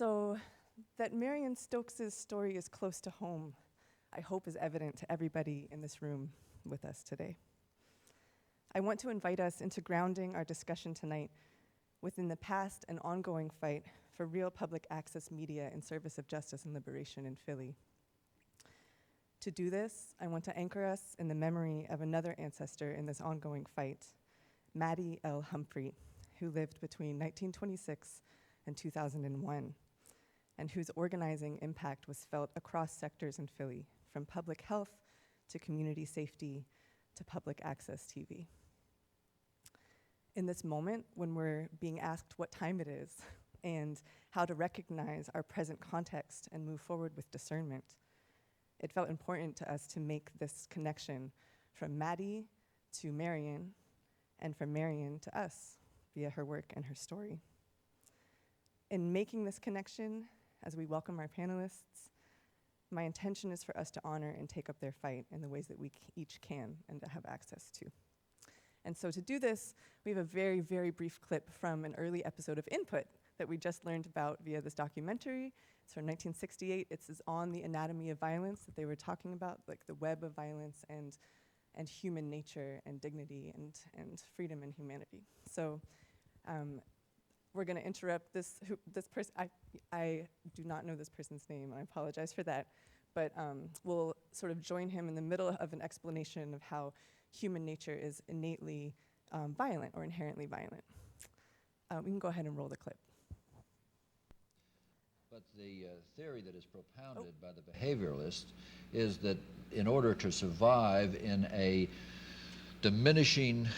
So that Marion Stokes' story is close to home, I hope is evident to everybody in this room with us today. I want to invite us into grounding our discussion tonight within the past and ongoing fight for real public access media in service of justice and liberation in Philly. To do this, I want to anchor us in the memory of another ancestor in this ongoing fight, Maddie L. Humphrey, who lived between 1926 and 2001, and whose organizing impact was felt across sectors in Philly, from public health to community safety to public access TV. In this moment, when we're being asked what time it is and how to recognize our present context and move forward with discernment, it felt important to us to make this connection from Maddie to Marion, and from Marion to us via her work and her story. In making this connection, as we welcome our panelists, my intention is for us to honor and take up their fight in the ways that we each can and to have access to. And so to do this, we have a very, very brief clip from an early episode of Input that we just learned about via this documentary. It's from 1968. It's on the anatomy of violence that they were talking about, like the web of violence and human nature and dignity and freedom and humanity. So we're gonna interrupt this person. I do not know this person's name, and I apologize for that, but we'll sort of join him in the middle of an explanation of how human nature is innately violent or inherently violent. We can go ahead and roll the clip. But the theory that is propounded by the behavioralist is that in order to survive in a diminishing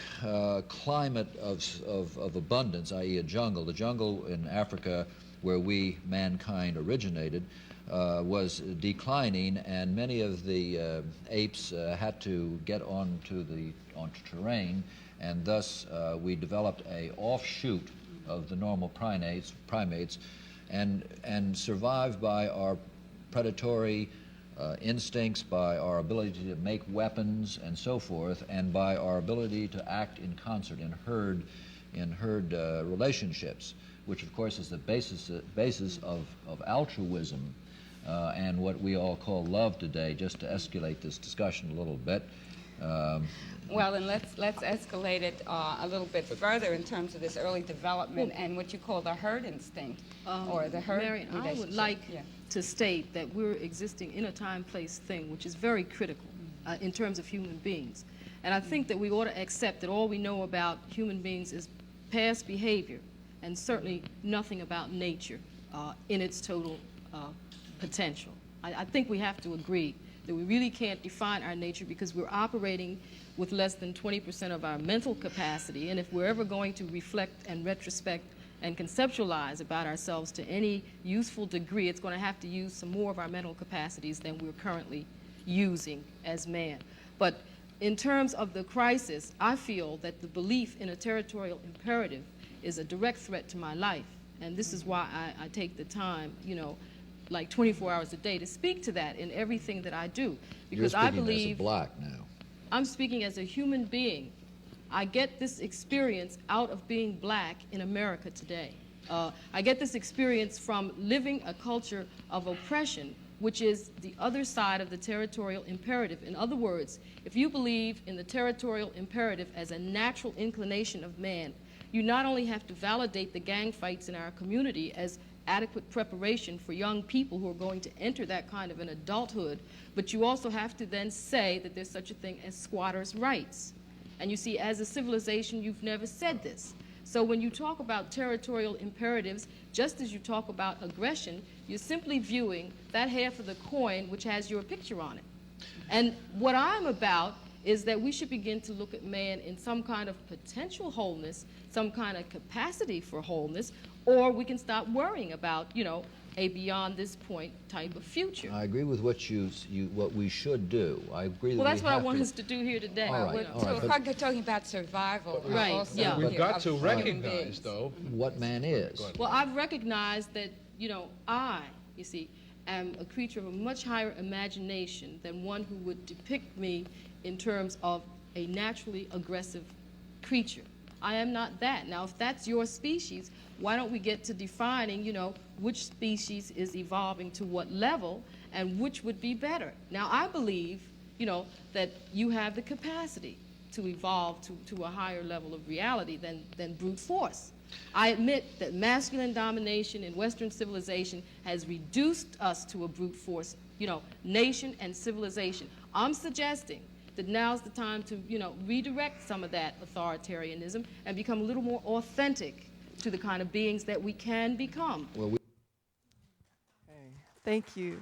climate of abundance, i.e. a jungle, the jungle in Africa where we, mankind, originated, was declining, and many of the apes had to get onto terrain, and thus we developed a offshoot of the normal primates, and survived by our predatory instincts, by our ability to make weapons and so forth, and by our ability to act in concert in herd relationships, which of course is the basis of altruism and what we all call love today, just to escalate this discussion a little bit. Well, and let's escalate it a little bit further in terms of this early development and what you call the herd instinct, or the herd Marion, I would like to state that we're existing in a time-place thing, which is very critical in terms of human beings. And I think that we ought to accept that all we know about human beings is past behavior, and certainly nothing about nature in its total potential. I think we have to agree that we really can't define our nature because we're operating with less than 20% of our mental capacity, and if we're ever going to reflect and retrospect and conceptualize about ourselves to any useful degree, it's going to have to use some more of our mental capacities than we're currently using as man. But in terms of the crisis, I feel that the belief in a territorial imperative is a direct threat to my life, and this is why I take the time, you know, like 24 hours a day to speak to that in everything that I do. Because I believe— You're speaking as a black now. I'm speaking as a human being. I get this experience out of being black in America today. I get this experience from living a culture of oppression, which is the other side of the territorial imperative. In other words, if you believe in the territorial imperative as a natural inclination of man, you not only have to validate the gang fights in our community as adequate preparation for young people who are going to enter that kind of an adulthood, but you also have to then say that there's such a thing as squatters' rights. And you see, as a civilization, you've never said this. So when you talk about territorial imperatives, just as you talk about aggression, you're simply viewing that half of the coin which has your picture on it. And what I'm about is that we should begin to look at man in some kind of potential wholeness, some kind of capacity for wholeness, or we can stop worrying about, you know, a beyond this point type of future. I agree with what what we should do. I agree. Well, that that's what I want us to do here today. All right, so if I'm talking about survival, right, also yeah. We've got to of recognize, though, what man is. Well, I've recognized that, you know, you see, am a creature of a much higher imagination than one who would depict me in terms of a naturally aggressive creature. I am not that. Now, if that's your species, why don't we get to defining, which species is evolving to what level and which would be better? Now, I believe, that you have the capacity to evolve to a higher level of reality than brute force. I admit that masculine domination in Western civilization has reduced us to a brute force, nation and civilization. I'm suggesting that now's the time to, redirect some of that authoritarianism and become a little more authentic to the kind of beings that we can become. Well, Okay. Thank you.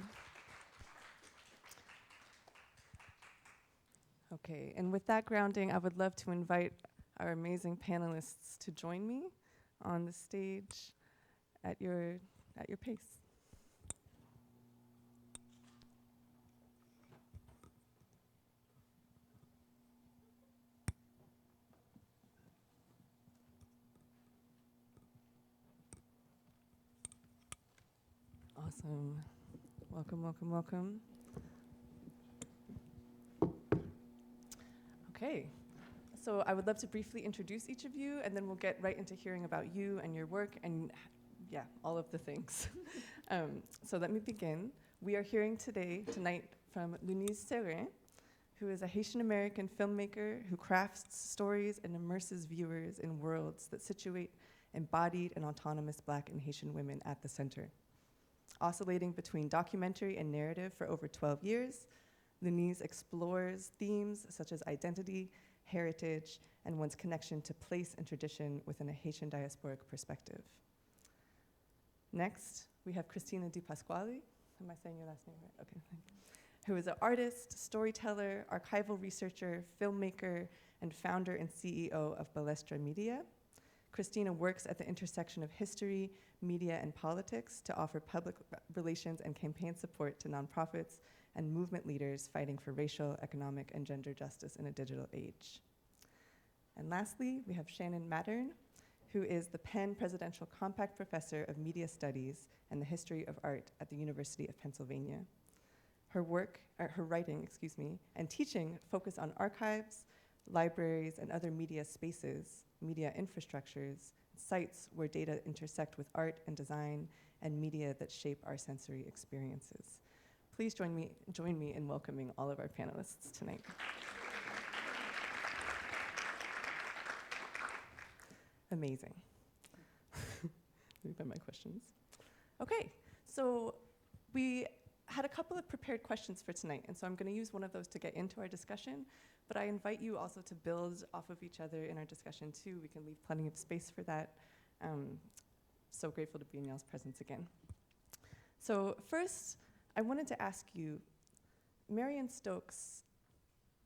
Okay, and with that grounding, I would love to invite our amazing panelists to join me on the stage at your pace. Awesome. Welcome, welcome, welcome. Okay, so I would love to briefly introduce each of you, and then we'll get right into hearing about you and your work and, yeah, all of the things. So let me begin. We are hearing tonight from Lunise Cerin, who is a Haitian-American filmmaker who crafts stories and immerses viewers in worlds that situate embodied and autonomous Black and Haitian women at the center. Oscillating between documentary and narrative for over 12 years, Lunise explores themes such as identity, heritage, and one's connection to place and tradition within a Haitian diasporic perspective. Next, we have Christina DiPasquale. Am I saying your last name right? Okay. Who is an artist, storyteller, archival researcher, filmmaker, and founder and CEO of Balestra Media. Christina works at the intersection of history, media, and politics to offer public relations and campaign support to nonprofits and movement leaders fighting for racial, economic, and gender justice in a digital age. And lastly, we have Shannon Mattern, who is the Penn Presidential Compact Professor of Media Studies and the History of Art at the University of Pennsylvania. Her writing, and teaching focus on archives, libraries, and other media spaces, media infrastructures, sites where data intersect with art and design, and media that shape our sensory experiences. Please join me in welcoming all of our panelists tonight. Amazing. Let me find my questions. Okay, so we had a couple of prepared questions for tonight, and so I'm going to use one of those to get into our discussion, but I invite you also to build off of each other in our discussion too. We can leave plenty of space for that. So grateful to be in y'all's presence again. So first, I wanted to ask you, Marion Stokes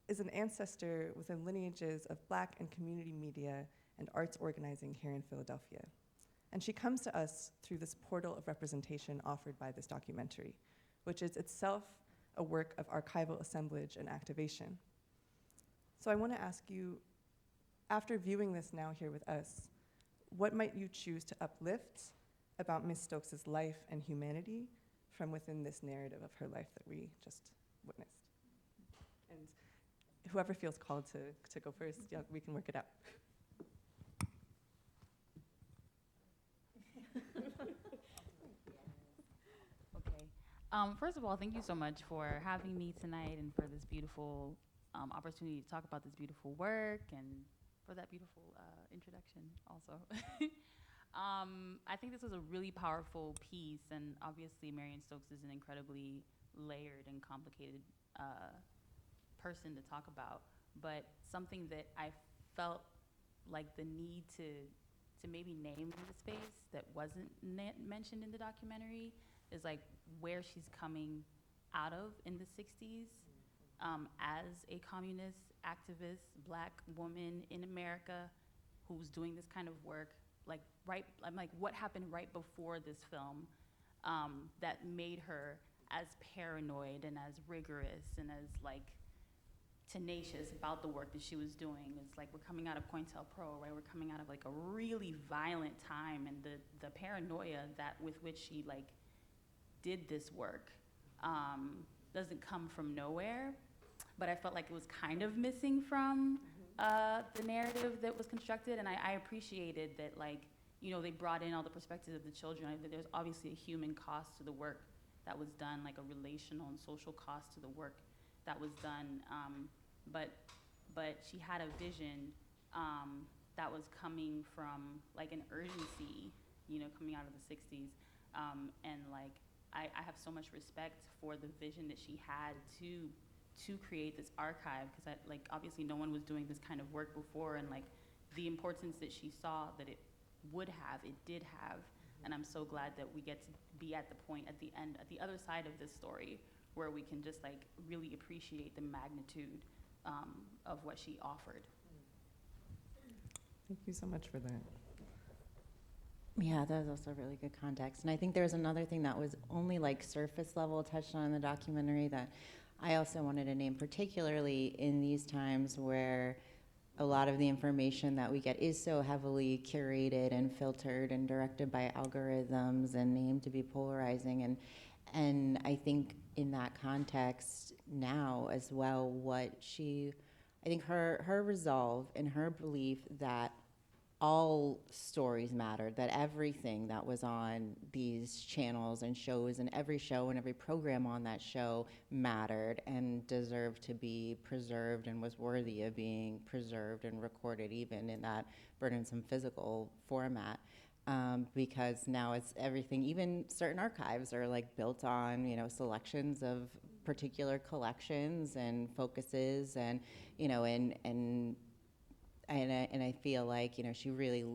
is an ancestor within lineages of Black and community media and arts organizing here in Philadelphia. And she comes to us through this portal of representation offered by this documentary, which is itself a work of archival assemblage and activation. So I want to ask you, after viewing this now here with us, what might you choose to uplift about Ms. Stokes' life and humanity from within this narrative of her life that we just witnessed? And whoever feels called to go first, yeah, we can work it out. First of all, thank you so much for having me tonight and for this beautiful opportunity to talk about this beautiful work and for that beautiful introduction also. I think this was a really powerful piece, and obviously Marion Stokes is an incredibly layered and complicated person to talk about, but something that I felt like the need to maybe name in the space that wasn't mentioned in the documentary is like where she's coming out of in the 60s as a communist activist, Black woman in America who's doing this kind of work. I'm like, what happened right before this film that made her as paranoid and as rigorous and as like tenacious about the work that she was doing? It's like we're coming out of COINTELPRO, right? We're coming out of like a really violent time, and the paranoia that with which she like did this work doesn't come from nowhere, but I felt like it was kind of missing from the narrative that was constructed, and I appreciated that, like, you know, they brought in all the perspectives of the children. I think there's obviously a human cost to the work that was done, like a relational and social cost to the work that was done. But she had a vision that was coming from like an urgency, you know, coming out of the 60s. And like, I have so much respect for the vision that she had to create this archive, because like obviously no one was doing this kind of work before, and like the importance that she saw that it would have, it did have. And I'm so glad that we get to be at the point at the end, at the other side of this story, where we can just like really appreciate the magnitude of what she offered. Thank you so much for that. Yeah, that was also really good context. And I think there's another thing that was only like surface level touched on in the documentary that I also wanted to name, particularly in these times where a lot of the information that we get is so heavily curated and filtered and directed by algorithms and named to be polarizing. And I think in that context now as well, I think her resolve and her belief that all stories mattered, that everything that was on these channels and shows, and every show and every program on that show mattered and deserved to be preserved and was worthy of being preserved and recorded, even in that burdensome physical format. Because now it's everything, even certain archives are like built on, you know, selections of particular collections and focuses, and, you know, and I feel like, you know, she really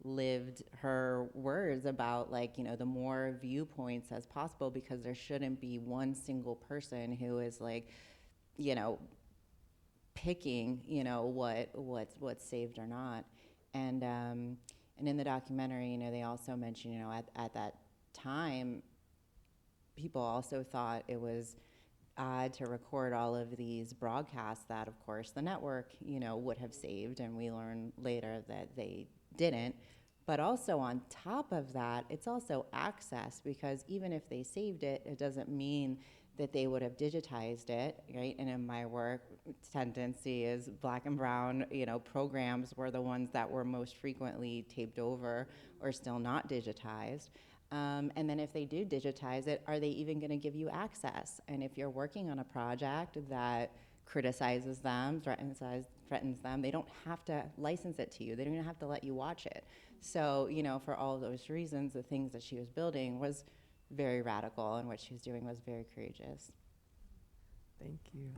lived her words about, like, you know, the more viewpoints as possible, because there shouldn't be one single person who is like, you know, picking, you know, what's saved or not. And in the documentary, you know, they also mention, you know, at that time, people also thought it was odd to record all of these broadcasts that, of course, the network, you know, would have saved, and we learned later that they didn't. But also on top of that, it's also access, because even if they saved it, it doesn't mean that they would have digitized it, right? And in my work, tendency is black and brown, you know, programs were the ones that were most frequently taped over or still not digitized. And then if they do digitize it, are they even going to give you access? And if you're working on a project that criticizes them, threatens them, they don't have to license it to you. They don't even have to let you watch it. So, you know, for all those reasons, the things that she was building was very radical, and what she was doing was very courageous. Thank you.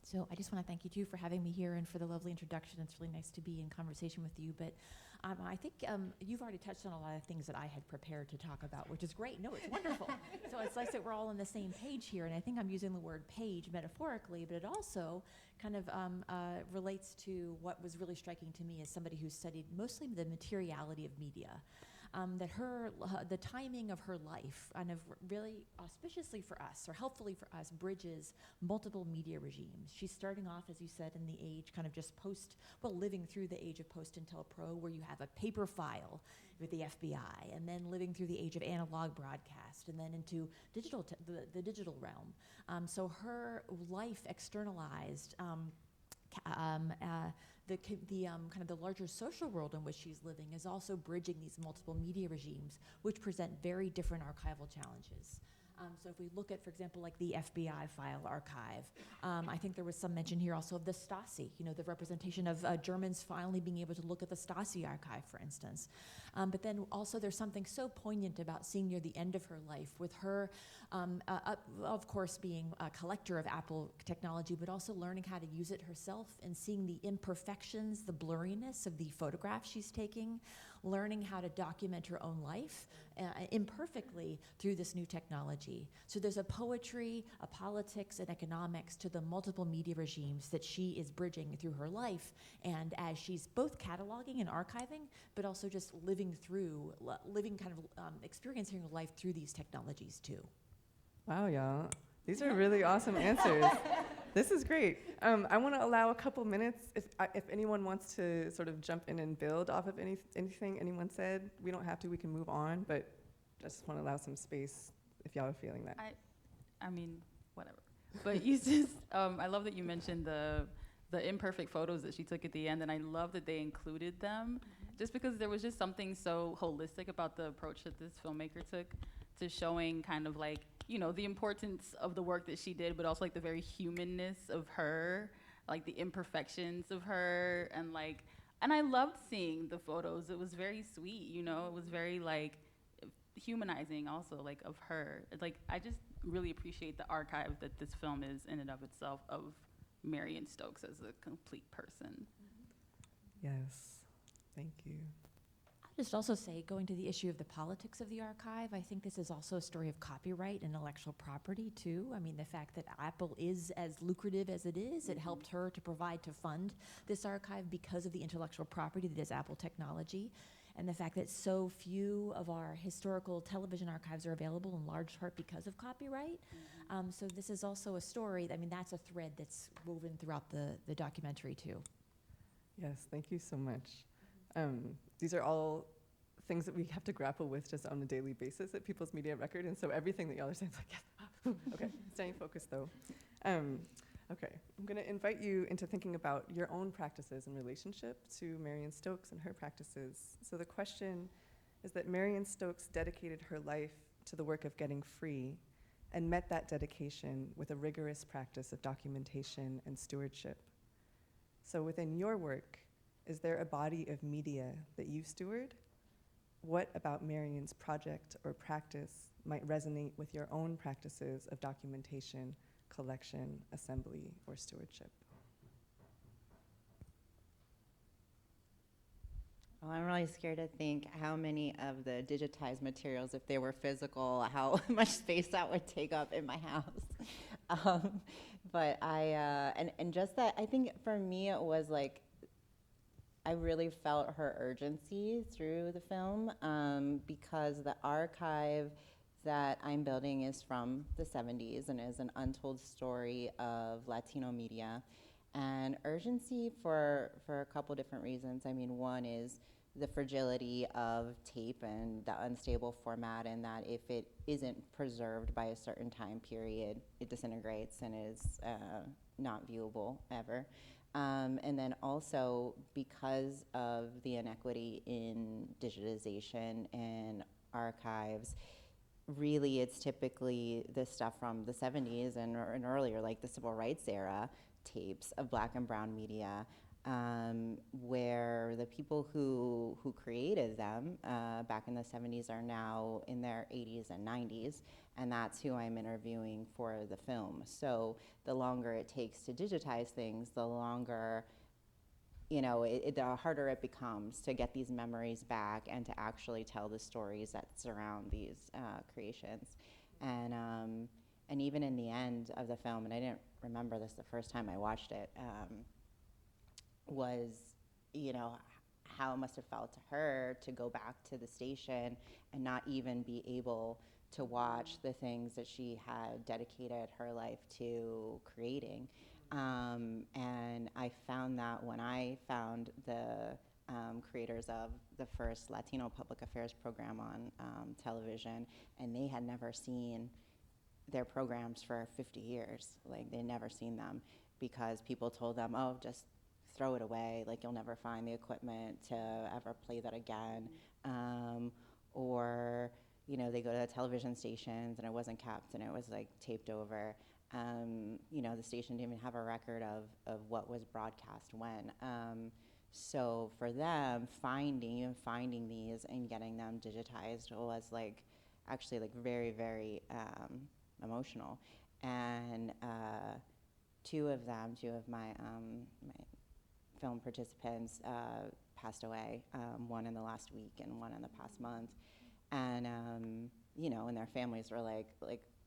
So I just want to thank you, too, for having me here and for the lovely introduction. It's really nice to be in conversation with you. But I think you've already touched on a lot of things that I had prepared to talk about, which is great. No, it's wonderful. So it's nice that we're all on the same page here. And I think I'm using the word page metaphorically, but it also kind of relates to what was really striking to me as somebody who studied mostly the materiality of media. That the timing of her life kind of really auspiciously for us, or helpfully for us, bridges multiple media regimes. She's starting off, as you said, in the age kind of just living through the age of post-Intel-Pro, where you have a paper file with the FBI, and then living through the age of analog broadcast, and then into the digital realm. So her life externalized the kind of the larger social world in which she's living is also bridging these multiple media regimes, which present very different archival challenges. So if we look at, for example, like the FBI file archive, I think there was some mention here also of the Stasi, you know, the representation of Germans finally being able to look at the Stasi archive, for instance. But then also there's something so poignant about seeing near the end of her life with her, of course, being a collector of Apple technology, but also learning how to use it herself and seeing the imperfections, the blurriness of the photographs she's taking, learning how to document her own life imperfectly through this new technology. So there's a poetry, a politics, and economics to the multiple media regimes that she is bridging through her life, and as she's both cataloging and archiving, but also just experiencing her life through these technologies too. Wow, y'all. These are really awesome answers. This is great. I want to allow a couple minutes if anyone wants to sort of jump in and build off of anything anyone said. We don't have to, we can move on, but I just want to allow some space if y'all are feeling that. I mean, whatever. But you just, I love that you mentioned the the imperfect photos that she took at the end, and I love that they included them, just because there was just something so holistic about the approach that this filmmaker took to showing kind of like, you know, the importance of the work that she did, but also like the very humanness of her, like the imperfections of her, and I loved seeing the photos. It was very sweet, you know, it was very like humanizing also, like of her. It's like, I just really appreciate the archive that this film is in and of itself of Marion Stokes as a complete person. Yes, thank you. I'll just also say, going to the issue of the politics of the archive, I think this is also a story of copyright and intellectual property too. I mean, the fact that Apple is as lucrative as it is, it helped her to provide to fund this archive because of the intellectual property that is Apple technology. And the fact that so few of our historical television archives are available in large part because of copyright. So this is also a story, I mean, that's a thread that's woven throughout the documentary too. Yes, thank you so much. These are all things that we have to grapple with just on a daily basis at People's Media Record, and so everything that y'all are saying is like, yes. Okay, staying focused though. Okay, I'm gonna invite you into thinking about your own practices in relationship to Marion Stokes and her practices. So the question is that Marion Stokes dedicated her life to the work of getting free and met that dedication with a rigorous practice of documentation and stewardship. So within your work, is there a body of media that you steward? What about Marion's project or practice might resonate with your own practices of documentation, collection, assembly, or stewardship? Well, I'm really scared to think how many of the digitized materials, if they were physical, how much space that would take up in my house. But and just that, I think for me it was like, I really felt her urgency through the film because the archive that I'm building is from the 70s and is an untold story of Latino media. And urgency for a couple different reasons. I mean, one is the fragility of tape and the unstable format, and that if it isn't preserved by a certain time period, it disintegrates and is not viewable ever. And then also because of the inequity in digitization and archives, really it's typically the stuff from the 70s and earlier, like the civil rights era tapes of Black and brown media, where the people who created them back in the 70s are now in their 80s and 90s, and that's who I'm interviewing for the film. So the longer it takes to digitize things, the longer, you know, the harder it becomes to get these memories back and to actually tell the stories that surround these creations. And even in the end of the film, and I didn't remember this the first time I watched it, was, you know, how it must have felt to her to go back to the station and not even be able to watch the things that she had dedicated her life to creating. And I found that when I found the creators of the first Latino public affairs program on television, and they had never seen their programs for 50 years. Like, they'd never seen them because people told them, oh, just throw it away, like you'll never find the equipment to ever play that again. Or, you know, they go to television stations and it wasn't kept and it was like taped over. You know, the station didn't even have a record of what was broadcast when. So for them, finding these and getting them digitized was like, actually like very, very emotional. And two of my film participants passed away, one in the last week and one in the past month. And, you know, and their families were like,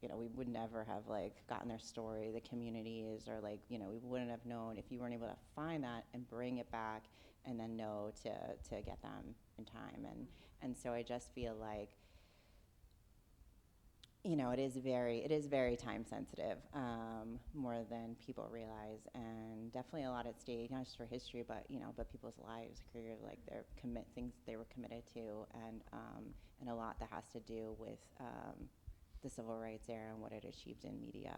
you know, we would never have like gotten their story, the communities, or like, you know, we wouldn't have known if you weren't able to find that and bring it back and then know to get them in time. And so I just feel like, you know, it is very time sensitive, more than people realize, and definitely a lot at stake, not just for history, but, you know, but people's lives, careers, like their things they were committed to, and a lot that has to do with the civil rights era and what it achieved in media.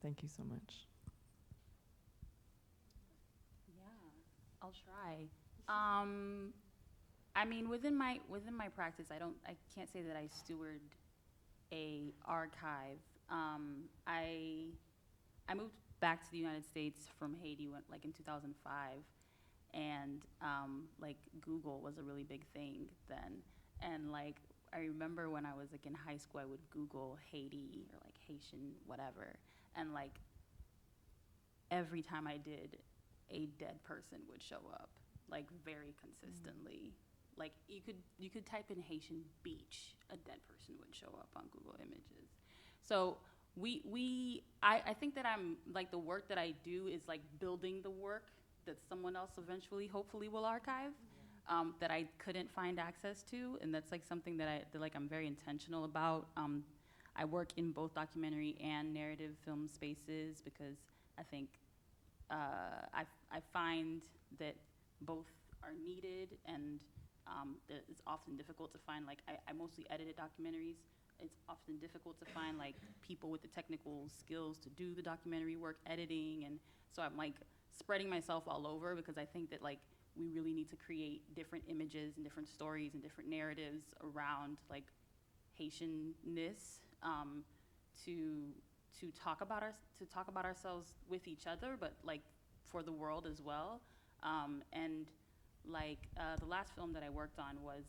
Thank you so much. I'll try. I mean, within my practice, I can't say that I steward a archive. I moved back to the United States from Haiti like in 2005, and like Google was a really big thing then. And like I remember when I was like in high school, I would Google Haiti or like Haitian whatever, and like every time I did, a dead person would show up, like very consistently. Like you could type in Haitian beach, a dead person would show up on Google Images. So I think that I'm like the work that I do is like building the work that someone else eventually hopefully will archive, that I couldn't find access to, and that's like something that I'm very intentional about. I work in both documentary and narrative film spaces because I think I find that both are needed, and that it's often difficult to find, like, I mostly edited documentaries. It's often difficult to find, like, people with the technical skills to do the documentary work, editing, and so I'm, like, spreading myself all over because I think that, like, we really need to create different images and different stories and different narratives around, like, Haitianness, to talk about ourselves with each other, but, like, for the world as well. And like the last film that I worked on was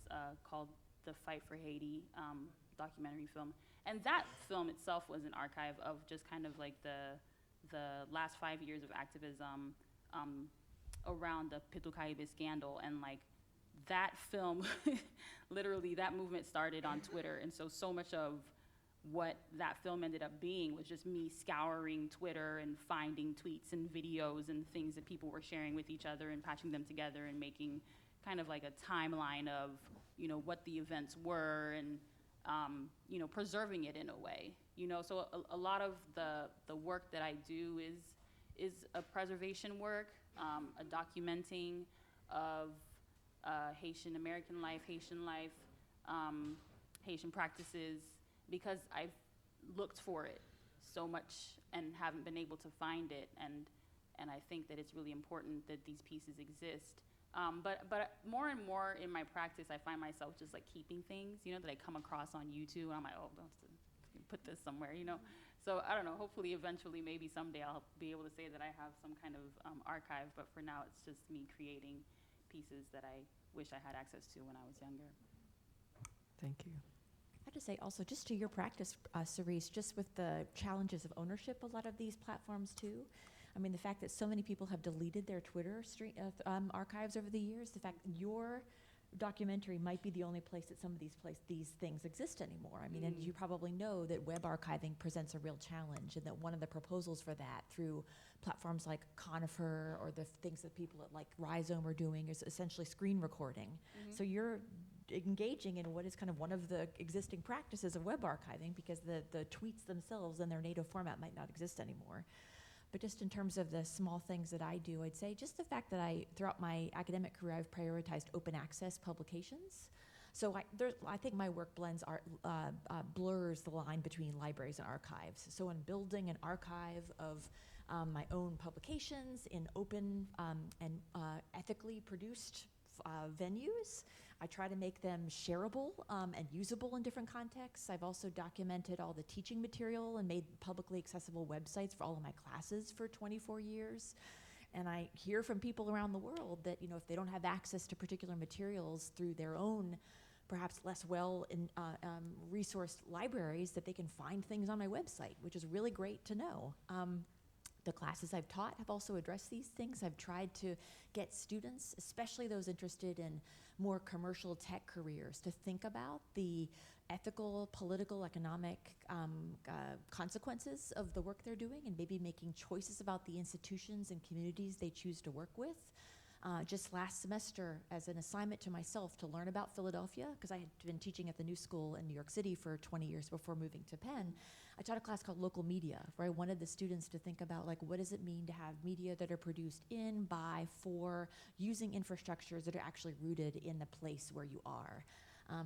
called The Fight for Haiti, documentary film. And that film itself was an archive of just kind of like the last 5 years of activism around the Pitu Caribe scandal. And like that film, literally that movement started on Twitter. And so much of what that film ended up being was just me scouring Twitter and finding tweets and videos and things that people were sharing with each other and patching them together and making kind of like a timeline of, you know, what the events were and, you know, preserving it in a way, you know. So a lot of the work that I do is a preservation work, a documenting of Haitian American life, Haitian practices, because I've looked for it so much and haven't been able to find it, and I think that it's really important that these pieces exist. But more and more in my practice, I find myself just like keeping things, you know, that I come across on YouTube, and I'm like, oh, don't put this somewhere, you know. So I don't know. Hopefully, eventually, maybe someday I'll be able to say that I have some kind of archive. But for now, it's just me creating pieces that I wish I had access to when I was younger. Thank you. I have to say also, just to your practice, Cerise, just with the challenges of ownership, a lot of these platforms too. I mean, the fact that so many people have deleted their Twitter archives over the years, the fact that your documentary might be the only place that some of these things exist anymore. I mean, and you probably know that web archiving presents a real challenge, and that one of the proposals for that through platforms like Conifer or the things that people at like Rhizome are doing is essentially screen recording. So you're engaging in what is kind of one of the existing practices of web archiving, because the tweets themselves in their native format might not exist anymore. But just in terms of the small things that I do, I'd say just the fact that throughout my academic career, I've prioritized open access publications. So I think my work blurs the line between libraries and archives. So in building an archive of my own publications in open and ethically produced venues, I try to make them shareable and usable in different contexts. I've also documented all the teaching material and made publicly accessible websites for all of my classes for 24 years. And I hear from people around the world that, you know, if they don't have access to particular materials through their own perhaps less resourced libraries, that they can find things on my website, which is really great to know. The classes I've taught have also addressed these things. I've tried to get students, especially those interested in more commercial tech careers, to think about the ethical, political, economic consequences of the work they're doing, and maybe making choices about the institutions and communities they choose to work with. Just last semester, as an assignment to myself to learn about Philadelphia, because I had been teaching at the New School in New York City for 20 years before moving to Penn, I taught a class called Local Media, where I wanted the students to think about, like, what does it mean to have media that are produced in, by, for, using infrastructures that are actually rooted in the place where you are.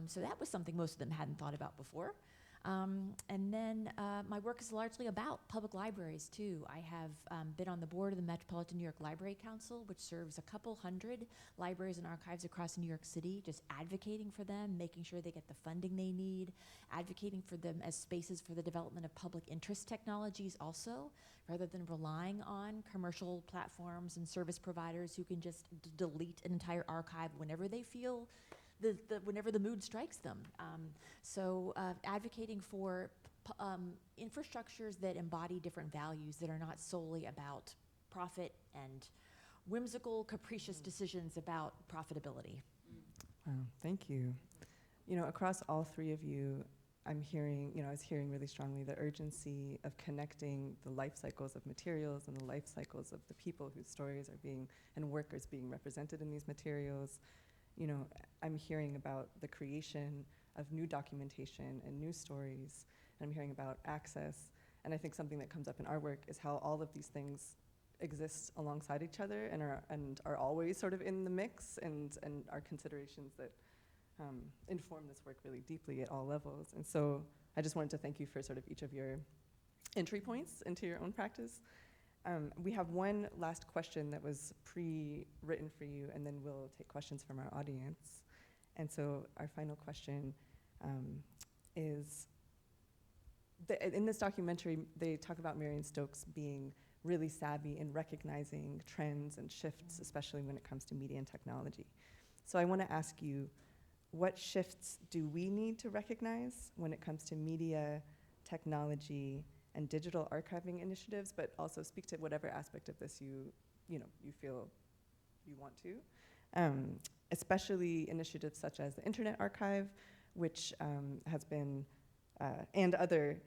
So that was something most of them hadn't thought about before. And then my work is largely about public libraries, too. I have been on the board of the Metropolitan New York Library Council, which serves a couple hundred libraries and archives across New York City, just advocating for them, making sure they get the funding they need, advocating for them as spaces for the development of public interest technologies also, rather than relying on commercial platforms and service providers who can just delete an entire archive whenever they feel whenever the mood strikes them. So advocating for infrastructures that embody different values that are not solely about profit and whimsical, capricious decisions about profitability. Wow, thank you. You know, across all three of you, I'm hearing, I was hearing really strongly the urgency of connecting the life cycles of materials and the life cycles of the people whose stories are being, and workers being represented in these materials. I'm hearing about the creation of new documentation and new stories, and I'm hearing about access. And I think something that comes up in our work is how all of these things exist alongside each other and are always sort of in the mix and are considerations that inform this work really deeply at all levels. And so I just wanted to thank you for sort of each of your entry points into your own practice. We have one last question that was pre-written for you, and then we'll take questions from our audience. And so our final question is, in this documentary, they talk about Marion Stokes being really savvy in recognizing trends and shifts, especially when it comes to media and technology. So I want to ask you, what shifts do we need to recognize when it comes to media, technology, and digital archiving initiatives, but also speak to whatever aspect of this you feel you want to, especially initiatives such as the Internet Archive, which has been, and other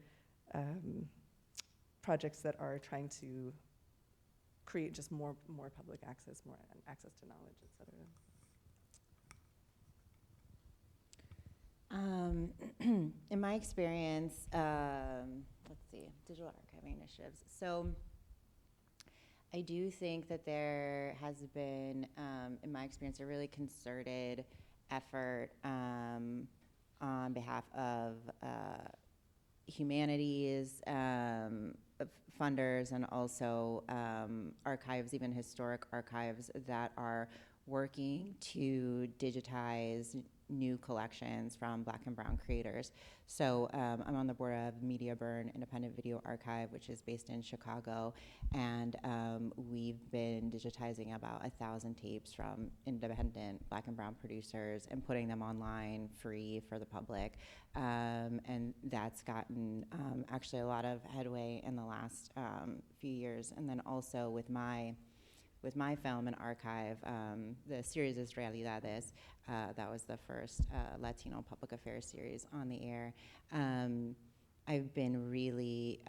projects that are trying to create just more public access, more access to knowledge, et cetera. In my experience, let's see, digital archiving initiatives. So I do think that there has been, in my experience, a really concerted effort on behalf of humanities funders and also archives, even historic archives, that are working to digitize new collections from Black and Brown creators. So I'm on the board of Media Burn Independent Video Archive, which is based in Chicago, and we've been digitizing about 1,000 tapes from independent Black and Brown producers and putting them online free for the public. And that's gotten actually a lot of headway in the last few years. And then also with my film and archive, the series Israelidades, that was the first Latino public affairs series on the air. I've been really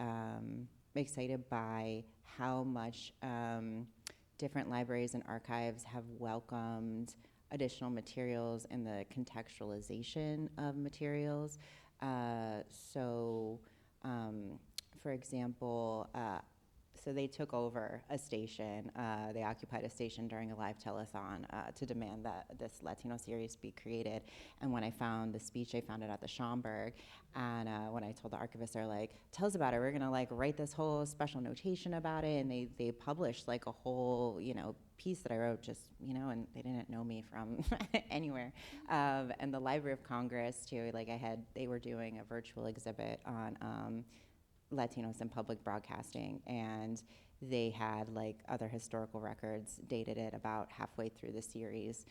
excited by how much different libraries and archives have welcomed additional materials and the contextualization of materials. For example, so they took over a station, they occupied a station during a live telethon to demand that this Latino series be created. And when I found the speech, I found it at the Schomburg. And when I told the archivists, they're like, tell us about it. We're gonna write this whole special notation about it. And they published a whole, piece that I wrote just, and they didn't know me from anywhere. And the Library of Congress too, they were doing a virtual exhibit on Latinos in public broadcasting, and they had other historical records dated it about halfway through the series,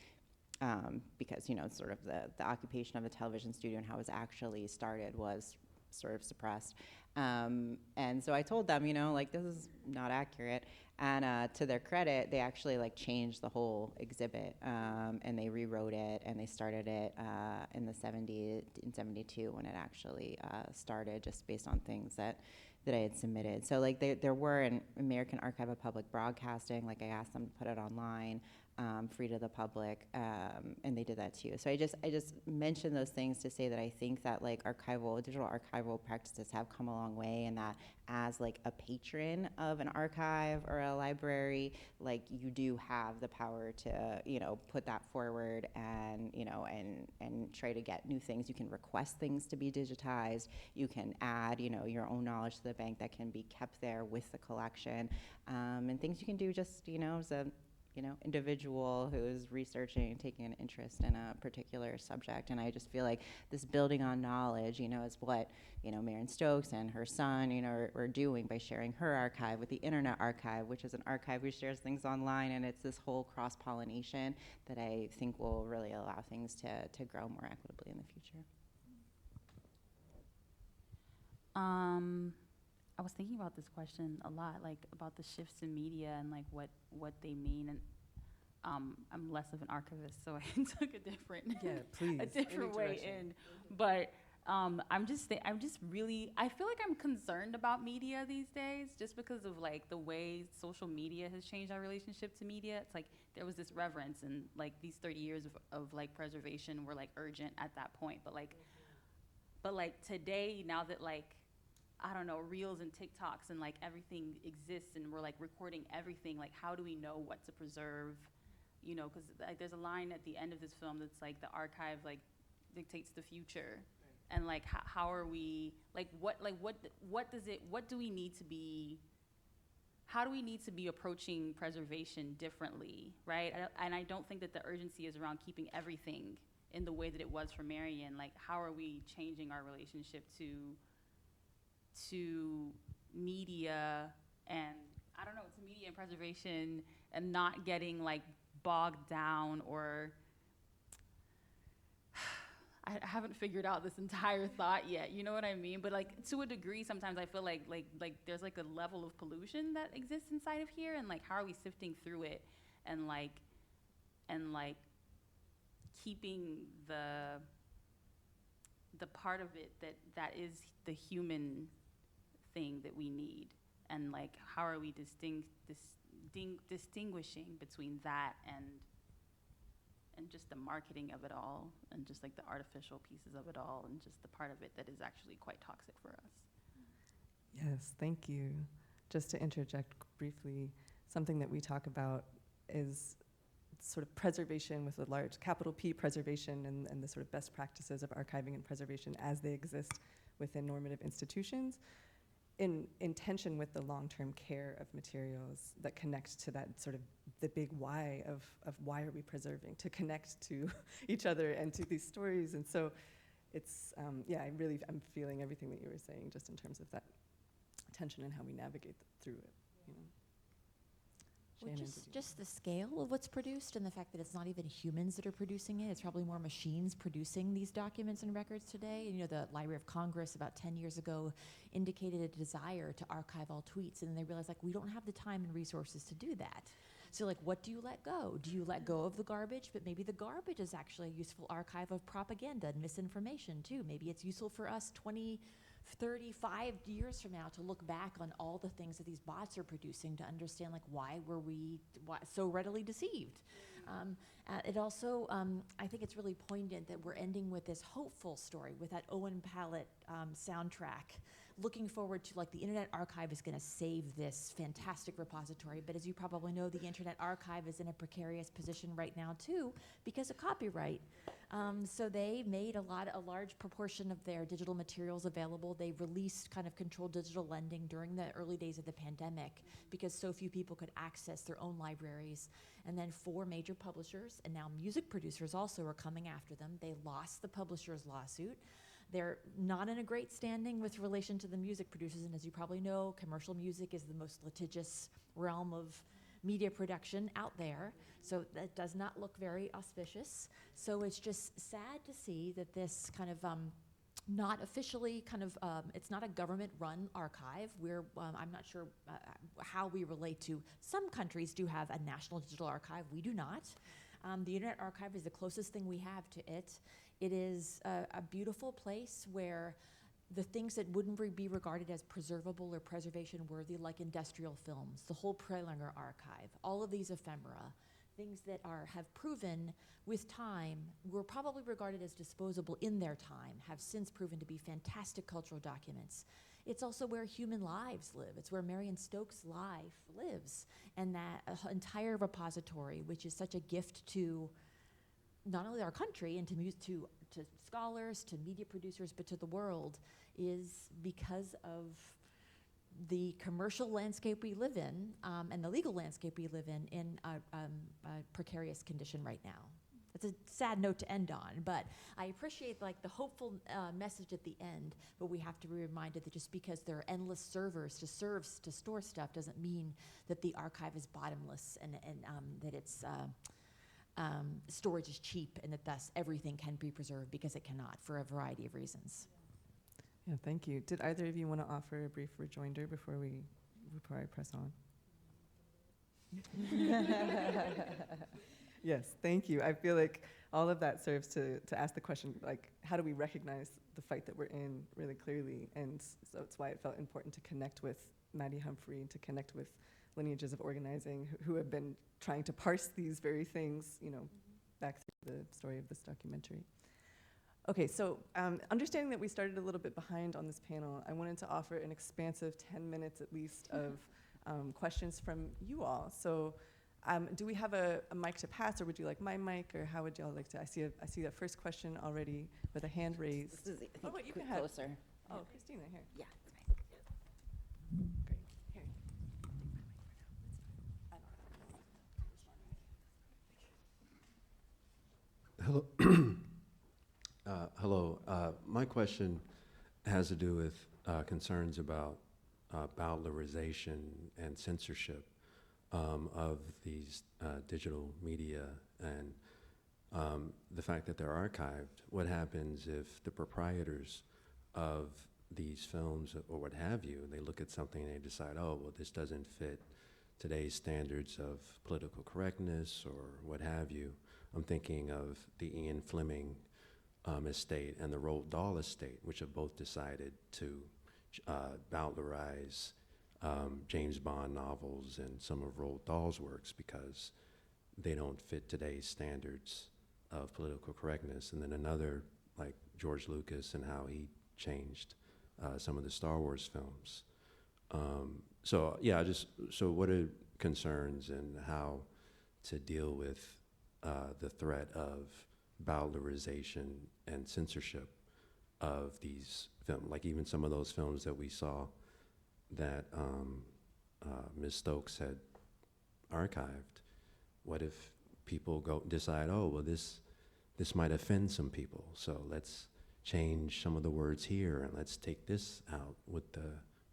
because sort of the occupation of the television studio and how it was actually started was sort of suppressed. And so I told them, this is not accurate. And to their credit, they actually changed the whole exhibit, and they rewrote it, and they started it in 72 when it actually started, just based on things that I had submitted. So there were an American Archive of Public Broadcasting, I asked them to put it online. free to the public, and they did that too. So I just mention those things to say that I think that like digital archival practices have come a long way, and that as like a patron of an archive or a library, like you do have the power to, you know, put that forward and, you know, and try to get new things. You can request things to be digitized. You can add, you know, your own knowledge to the bank that can be kept there with the collection, and things you can do just, you know, as a individual who is researching and taking an interest in a particular subject. And I just feel like this building on knowledge, you know, is what, you know, Marion Stokes and her son, you know, are doing by sharing her archive with the Internet Archive, which is an archive who shares things online. And it's this whole cross-pollination that I think will really allow things to grow more equitably in the future. I was thinking about this question a lot, like about the shifts in media and like what they mean. And I'm less of an archivist, so I took a different a different way in. But I feel like I'm concerned about media these days, just because of like the way social media has changed our relationship to media. It's like there was this reverence, and like these 30 years of like preservation were like urgent at that point. But like today, now that like, I don't know, Reels and TikToks and like everything exists and we're like recording everything, like how do we know what to preserve? You know, because like, there's a line at the end of this film that's like the archive like dictates the future. Right. And like how are we, like what do we need to be, how do we need to be approaching preservation differently, right? And I don't think that the urgency is around keeping everything in the way that it was for Marion. Like how are we changing our relationship to media and, I don't know, to media and preservation, and not getting like bogged down, or I haven't figured out this entire thought yet, you know what I mean? But like to a degree, sometimes I feel like there's like a level of pollution that exists inside of here, and like how are we sifting through it and like keeping the part of it that is the human thing that we need, and like how are we distinguishing between that and just the marketing of it all, and just like the artificial pieces of it all, and just the part of it that is actually quite toxic for us. Yes, thank you. Just to interject briefly, something that we talk about is sort of preservation with a large capital P, preservation, and the sort of best practices of archiving and preservation as they exist within normative institutions, in tension with the long-term care of materials that connect to that sort of the big why of why are we preserving, to connect to each other and to these stories. And so it's, I'm feeling everything that you were saying, just in terms of that tension and how we navigate through it, you know. Shannon, Just the scale of what's produced, and the fact that it's not even humans that are producing it. It's probably more machines producing these documents and records today. And, you know, the Library of Congress about 10 years ago indicated a desire to archive all tweets, and then they realized, like, we don't have the time and resources to do that. So, like, what do you let go? Do you let go of the garbage? But maybe the garbage is actually a useful archive of propaganda and misinformation, too. Maybe it's useful for us 20, 35 years from now to look back on all the things that these bots are producing, to understand, like, why were we so readily deceived. It also, I think it's really poignant that we're ending with this hopeful story with that Owen Pallett soundtrack, looking forward to, like, the Internet Archive is going to save this fantastic repository. But as you probably know, the Internet Archive is in a precarious position right now too, because of copyright. So they made a large proportion of their digital materials available. They released kind of controlled digital lending during the early days of the pandemic, because so few people could access their own libraries. And then 4 major publishers, and now music producers also, are coming after them. They lost the publisher's lawsuit. They're not in a great standing with relation to the music producers, and as you probably know, commercial music is the most litigious realm of media production out there, so that does not look very auspicious. So it's just sad to see that this kind of not officially it's not a government-run archive. I'm not sure how we relate to, some countries do have a national digital archive, we do not. The Internet Archive is the closest thing we have to it. It is a beautiful place where the things that wouldn't be regarded as preservable or preservation worthy, like industrial films, the whole Prelinger archive, all of these ephemera, things that have proven with time, were probably regarded as disposable in their time, have since proven to be fantastic cultural documents. It's also where human lives live. It's where Marion Stokes' life lives. And that entire repository, which is such a gift to not only our country and to scholars, to media producers, but to the world, is because of the commercial landscape we live in and the legal landscape we live in a precarious condition right now. It's a sad note to end on, but I appreciate like the hopeful message at the end, but we have to be reminded that just because there are endless servers to store stuff doesn't mean that the archive is bottomless and that its storage is cheap and that thus everything can be preserved, because it cannot for a variety of reasons. Yeah, thank you. Did either of you want to offer a brief rejoinder before I press on? Yes, thank you. I feel like all of that serves to ask the question, like, how do we recognize the fight that we're in really clearly? And so it's why it felt important to connect with Maddie Humphrey and to connect with lineages of organizing who have been trying to parse these very things, back through the story of this documentary. Okay, so understanding that we started a little bit behind on this panel, I wanted to offer an expansive 10 minutes at least of questions from you all. So do we have a mic to pass, or would you like my mic, or how would y'all like to? I see that first question already with a hand raised. This is, I think, you can have closer. Oh, Christina, here. Yeah. Great. Here. Hello. Hello. My question has to do with concerns about Bowdlerization and censorship of these digital media, and the fact that they're archived. What happens if the proprietors of these films or what have you, they look at something and they decide, oh, well, this doesn't fit today's standards of political correctness or what have you. I'm thinking of the Ian Fleming estate and the Roald Dahl estate, which have both decided to Bowdlerize James Bond novels and some of Roald Dahl's works because they don't fit today's standards of political correctness. And then another, like George Lucas and how he changed some of the Star Wars films. So what are concerns and how to deal with the threat of Bowdlerization and censorship of these films, like even some of those films that we saw that Ms. Stokes had archived. What if people decide, oh, well, this might offend some people, so let's change some of the words here and let's take this out with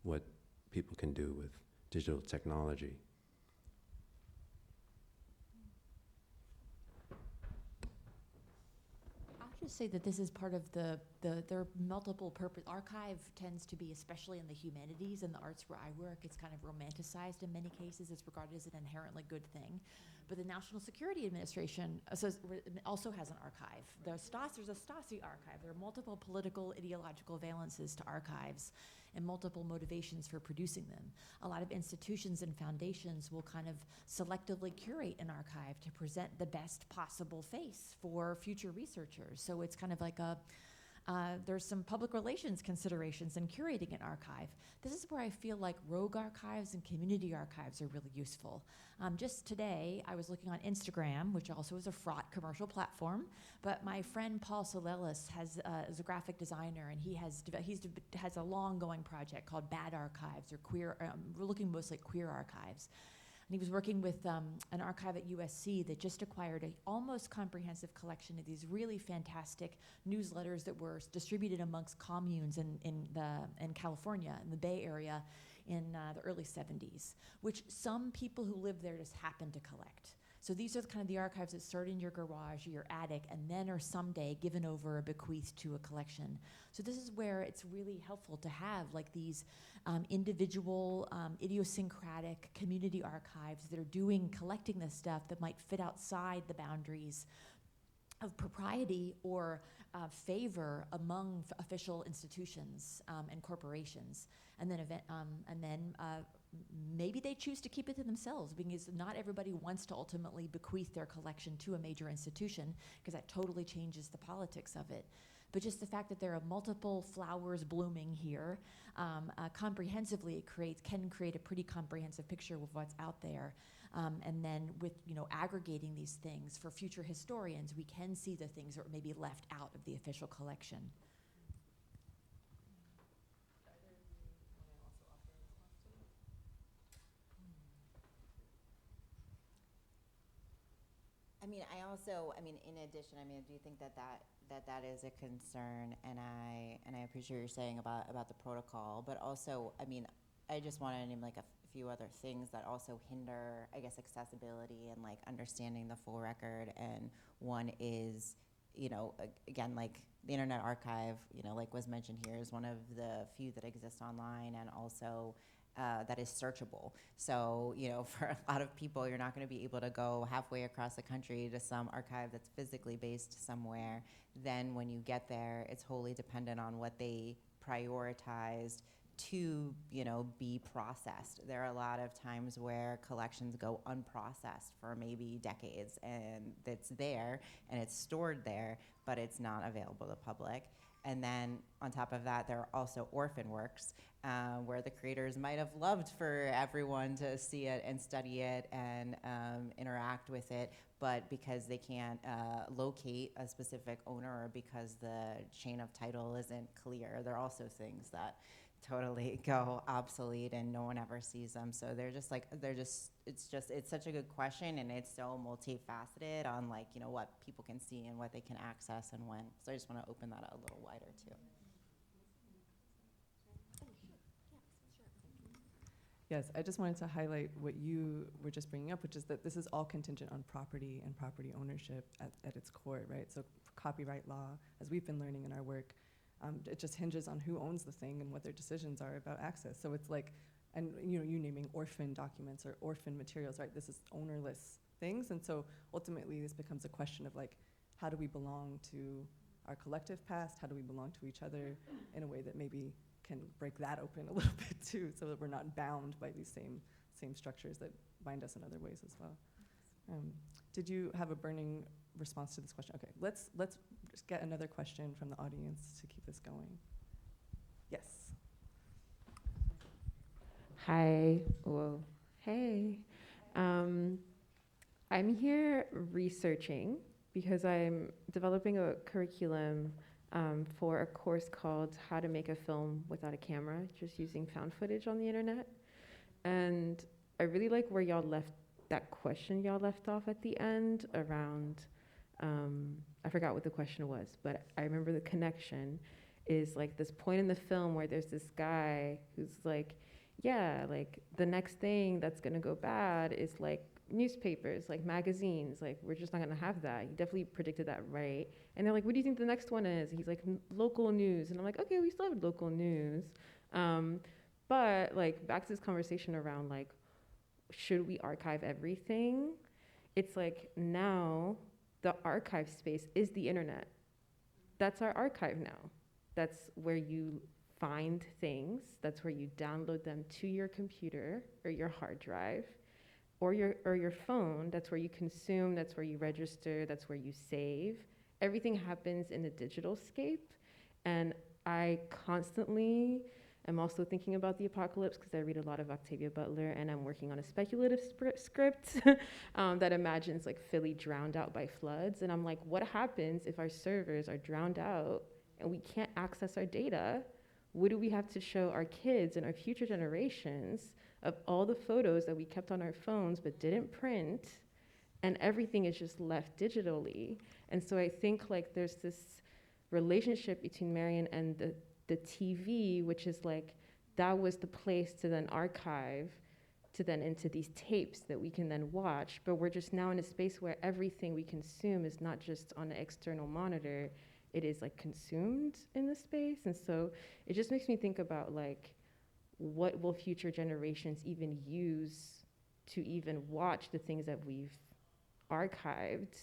what people can do with digital technology. I'll just say that this is part of there are multiple purpose. Archive tends to be, especially in the humanities and the arts where I work, it's kind of romanticized in many cases. It's regarded as an inherently good thing. But the National Security Administration also has an archive. There's a Stasi archive. There are multiple political, ideological valences to archives and multiple motivations for producing them. A lot of institutions and foundations will kind of selectively curate an archive to present the best possible face for future researchers. So it's kind of like there's some public relations considerations in curating an archive. This is where I feel like rogue archives and community archives are really useful. Just today, I was looking on Instagram, which also is a fraught commercial platform, but my friend Paul Solelis is a graphic designer, and he has a long-going project called Bad Archives, or queer. We're looking mostly at queer archives. And he was working with an archive at USC that just acquired an almost comprehensive collection of these really fantastic newsletters that were distributed amongst communes in California, in the Bay Area, in the early 70s, which some people who live there just happened to collect. So these are kind of the archives that start in your garage or your attic and then are someday given over or bequeathed to a collection. So this is where it's really helpful to have like these individual, idiosyncratic community archives that are collecting this stuff that might fit outside the boundaries of propriety or favor among official institutions and corporations, and then maybe they choose to keep it to themselves, because not everybody wants to ultimately bequeath their collection to a major institution, because that totally changes the politics of it. But just the fact that there are multiple flowers blooming here, comprehensively can create a pretty comprehensive picture of what's out there. And then with aggregating these things for future historians, we can see the things that were maybe left out of the official collection. In addition, I do think that is a concern, and I appreciate what you're saying about the protocol, but also, I just want to name like a few other things that also hinder, I guess, accessibility and like understanding the full record. And one is, again, like the Internet Archive, like was mentioned here, is one of the few that exist online, and also that is searchable. So, for a lot of people, you're not going to be able to go halfway across the country to some archive that's physically based somewhere. Then when you get there, it's wholly dependent on what they prioritized to, be processed. There are a lot of times where collections go unprocessed for maybe decades, and it's there and it's stored there, but it's not available to the public. And then on top of that, there are also orphan works where the creators might have loved for everyone to see it and study it and interact with it, but because they can't locate a specific owner, or because the chain of title isn't clear, there are also things that totally go obsolete and no one ever sees them. So it's such a good question, and it's so multifaceted on what people can see and what they can access and when. So I just want to open that a little wider too. Yes, I just wanted to highlight what you were just bringing up, which is that this is all contingent on property and property ownership at its core, right? So copyright law, as we've been learning in our work, it just hinges on who owns the thing and what their decisions are about access. So it's like, and you naming orphan documents or orphan materials, right? This is ownerless things, and so ultimately this becomes a question of how do we belong to our collective past? How do we belong to each other in a way that maybe can break that open a little bit too, so that we're not bound by these same structures that bind us in other ways as well. Did you have a burning response to this question? Okay, let's just get another question from the audience to keep this going. Yes. Hi. Whoa. Hey. I'm here researching because I'm developing a curriculum for a course called How to Make a Film Without a Camera, just using found footage on the internet. And I really like where y'all left that question y'all left off at the end around, I forgot what the question was, but I remember the connection is this point in the film where there's this guy who's the next thing that's gonna go bad is newspapers, magazines, we're just not gonna have that. He definitely predicted that, right? And they're like, what do you think the next one is? He's like, local news. And I'm like, okay, we still have local news. But back to this conversation around should we archive everything? It's now the archive space is the internet. That's our archive now. That's where you find things. That's where you download them to your computer or your hard drive or your phone. That's where you consume, that's where you register, that's where you save. Everything happens in the digital scape. And I constantly am also thinking about the apocalypse because I read a lot of Octavia Butler, and I'm working on a speculative script that imagines Philly drowned out by floods. And I'm like, what happens if our servers are drowned out and we can't access our data? What do we have to show our kids and our future generations of all the photos that we kept on our phones but didn't print, and everything is just left digitally? And so I think there's this relationship between Marion and the TV, which is that was the place to then archive, to then into these tapes that we can then watch, but we're just now in a space where everything we consume is not just on an external monitor, it is consumed in the space. And so it just makes me think about what will future generations even use to even watch the things that we've archived.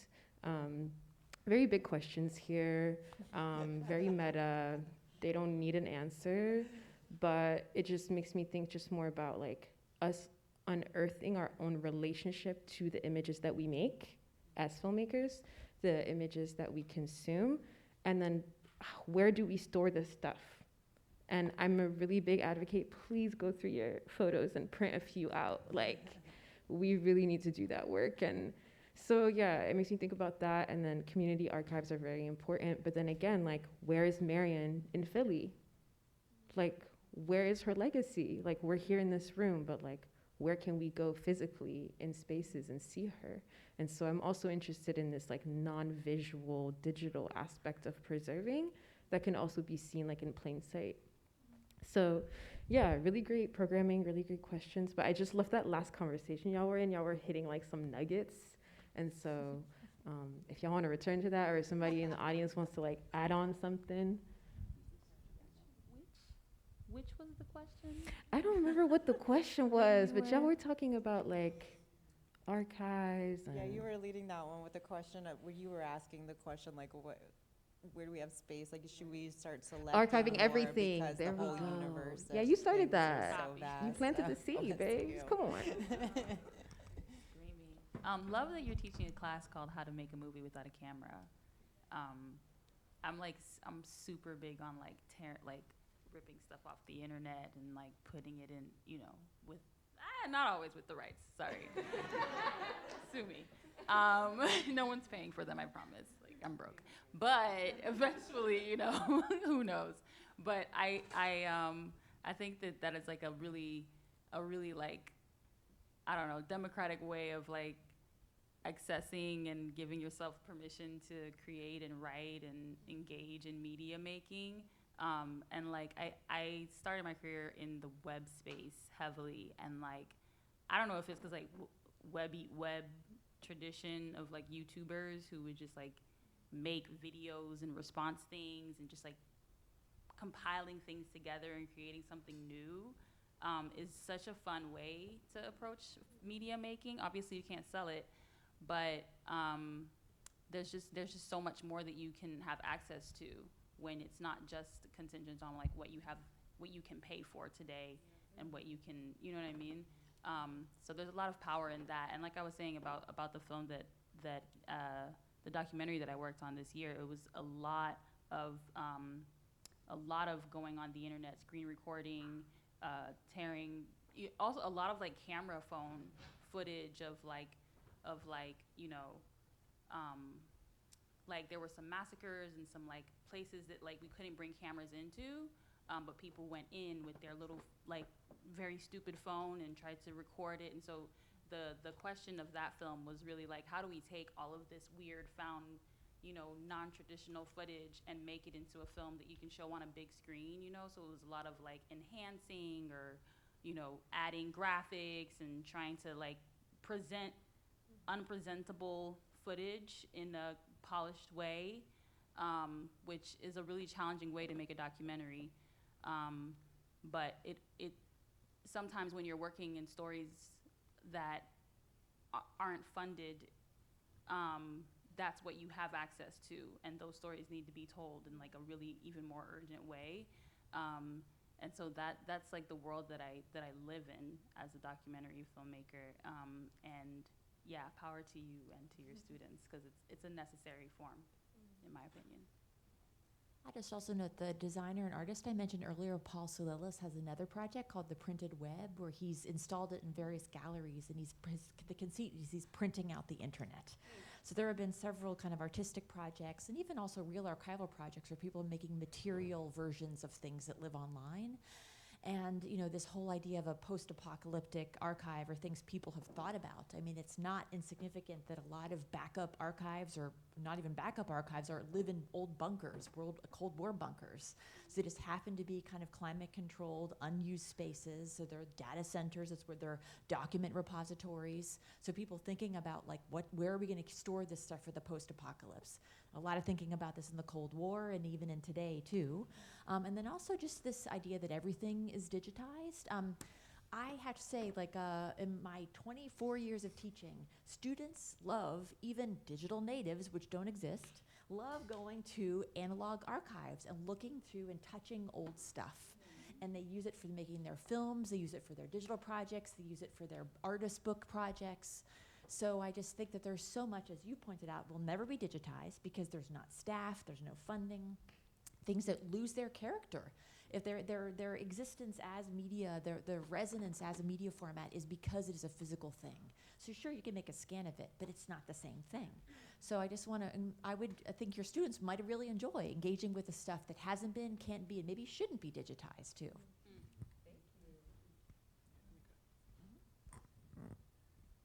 Very big questions here, very meta. They don't need an answer, but it just makes me think just more about us unearthing our own relationship to the images that we make as filmmakers, the images that we consume, and then where do we store this stuff? And I'm a really big advocate, please go through your photos and print a few out. Like, we really need to do that work. And so, yeah, it makes me think about that. And then community archives are very important. But then again, like, where is Marion in Philly? Like, where is her legacy? Like, we're here in this room, but like, where can we go physically in spaces and see her? And so I'm also interested in this like non-visual digital aspect of preserving that can also be seen like in plain sight. So yeah, really great programming, really great questions. But I just love that last conversation y'all were in. Y'all were hitting like some nuggets. And so if y'all want to return to that, or if somebody in the audience wants to like add on something. Which was the question? I don't remember what the question was, but y'all were talking about like archives. Yeah, you were leading that one with the question of, where you were asking the question like, where do we have space? Like, should we start selecting archiving more everything? because There the we whole go. universe Yeah, of you started things is that. so vast. You planted the Oh, seed, that's babes. you. Come on. Dreamy. Love that you're teaching a class called How to Make a Movie Without a Camera. I'm super big on like ripping stuff off the internet and like putting it in, with not always with the rights. Sorry, sue me. No one's paying for them, I promise. Like, I'm broke, but eventually, who knows? But I think that is like a really like, I don't know, democratic way of like accessing and giving yourself permission to create and write and engage in media making. And like I started my career in the web space heavily, and like I don't know if it's because like web tradition of like YouTubers who would just like make videos and response things and just like compiling things together and creating something new is such a fun way to approach media making. Obviously you can't sell it, but there's just so much more that you can have access to when it's not just contingent on like what you can pay for today and what you can, you know what I mean? So there's a lot of power in that. And like I was saying about the film that the documentary that I worked on this year, it was a lot of going on the internet, screen recording, tearing, also a lot of like camera phone footage of like like there were some massacres and some like places that like we couldn't bring cameras into, but people went in with their little like very stupid phone and tried to record it. And so the question of that film was really like, how do we take all of this weird found, non-traditional footage and make it into a film that you can show on a big screen, So it was a lot of like enhancing or, adding graphics and trying to like present unpresentable footage in a polished way, which is a really challenging way to make a documentary. But it sometimes when you're working in stories that aren't funded, that's what you have access to, and those stories need to be told in like a really even more urgent way. And so that's like the world that I live in as a documentary filmmaker. And yeah, power to you and to your students, because it's a necessary form, in my opinion. I just also note the designer and artist I mentioned earlier, Paul Soulelis, has another project called The Printed Web, where he's installed it in various galleries, and the conceit is he's printing out the internet. So there have been several kind of artistic projects, and even also real archival projects, where people are making material versions of things that live online. And this whole idea of a post-apocalyptic archive, or things people have thought about. I mean, it's not insignificant that a lot of backup archives, or not even backup archives, live in old bunkers, Cold War bunkers. So they just happen to be kind of climate-controlled, unused spaces. So they're data centers. It's where they're document repositories. So people thinking about like, where are we going to store this stuff for the post-apocalypse? A lot of thinking about this in the Cold War and even in today too. And then also just this idea that everything is digitized. I have to say, like in my 24 years of teaching, students love, even digital natives, which don't exist, love going to analog archives and looking through and touching old stuff. and they use it for making their films, they use it for their digital projects, they use it for their artist book projects. So I just think that there's so much, as you pointed out, will never be digitized because there's not staff, there's no funding, things that lose their character. If their existence as media, their resonance as a media format is because it is a physical thing. So sure, you can make a scan of it, but it's not the same thing. So I just want to, I think your students might really enjoy engaging with the stuff that hasn't been, can't be, and maybe shouldn't be digitized too.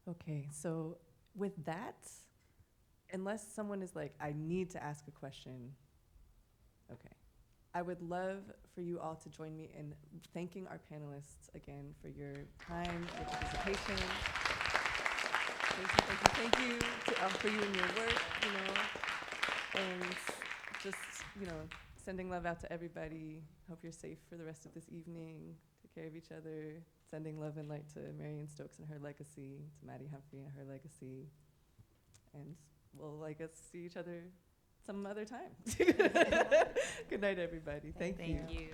Okay, so with that, unless someone is like, I need to ask a question, okay. I would love for you all to join me in thanking our panelists again for your time, your participation. Thank you for you and your work, and just, sending love out to everybody. Hope you're safe for the rest of this evening. Take care of each other. Sending love and light to Marion Stokes and her legacy, to Maddie Humphrey and her legacy. And we'll, see each other some other time. Good night, everybody. Thank you. Thank you.